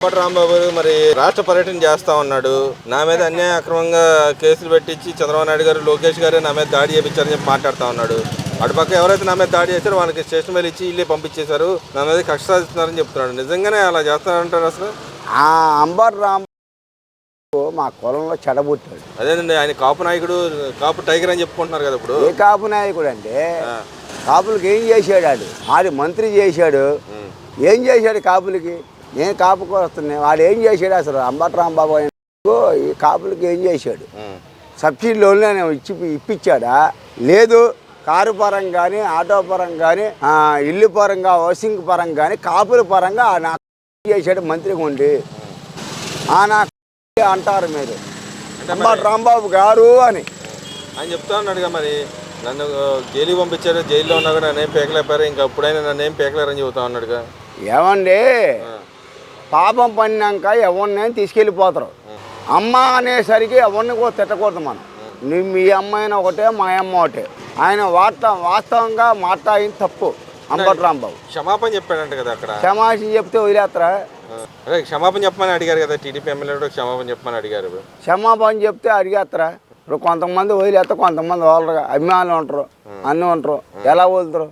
రాంబాబు మరి రాష్ట్ర పర్యటన చేస్తా ఉన్నాడు. నా మీద అన్యాయ అక్రమంగా కేసులు పెట్టించి చంద్రబాబు నాయుడు గారు, లోకేష్ గారు నా మీద దాడి చేయించారని చెప్పి మాట్లాడుతూ ఉన్నాడు. అటుపక్క ఎవరైతే నా మీద దాడి చేశారో వాళ్ళకి స్టేషన్ మీద ఇచ్చి ఇల్లే పంపించేశారు, నా మీద కక్ష సాధిస్తున్నారని చెప్తున్నాడు. నిజంగానే అలా చేస్తారంటారు అసలు? అంబర్ రాంబాబు మా కులంలో చెడబుట్టాడు. అదేనండి, ఆయన కాపు నాయకుడు, కాపు టైగర్ అని చెప్పుకుంటున్నారు కదా. ఇప్పుడు ఏ కాపు నాయకుడు అంటే కాపులకి ఏం చేశాడు? వాడు మాది మంత్రి చేశాడు. ఏం చేశాడు కాపులకి? నేను కాపుకు వస్తున్నాను. వాడు ఏం చేశాడు అసలు? అంబటి రాంబాబు ఈ కాపులకి ఏం చేశాడు? సబ్సిడీ లోన్లు ఇప్పించాడా? లేదు. కారు పరంగా కానీ, ఆటో పరంగా కానీ, ఇల్లు పరంగా, హౌసింగ్ పరంగా కానీ, కాపుల పరంగా నాకు చేశాడు మంత్రిగా ఉండి. నాకు అంటారు మీరు అంబటి రాంబాబు గారు అని ఆయన చెప్తా ఉన్నాడుగా. మరి నన్ను జైలుకి పంపించారు, జైల్లో ఉన్నా కూడా నన్నేం పేకలేపారు, ఇంకా అప్పుడైనా నన్నేం పేకలేరని చెబుతా ఉన్నాడుగా. ఏమండి, పాపం పడినాక ఎవరినైనా తీసుకెళ్ళిపోతారు. అమ్మ అనేసరికి ఎవరిని కూడా తిట్టకూడదు మనం. మీ అమ్మాయిన ఒకటే, మా అమ్మ ఒకటే. ఆయన వాస్తవంగా మాట్లాడింది తప్పు. అంబటి రాంబాబు క్షమాపణ చెప్పాడంట కదా అక్కడ. క్షమాపణ చెప్తే వదిలేస్తారా? అదే క్షమాపణ చెప్పమని అడిగారు కదా, టీడీపీ ఎమ్మెల్యే కూడా క్షమాపణ చెప్పమని అడిగారు. క్షమాపణ చెప్తే అడిగేస్తారా? ఇప్పుడు కొంతమంది వదిలేస్తారు, కొంతమంది వాళ్ళు అభిమానులు ఉంటారు, అన్నీ ఉంటారు. ఎలా వదులుతారు?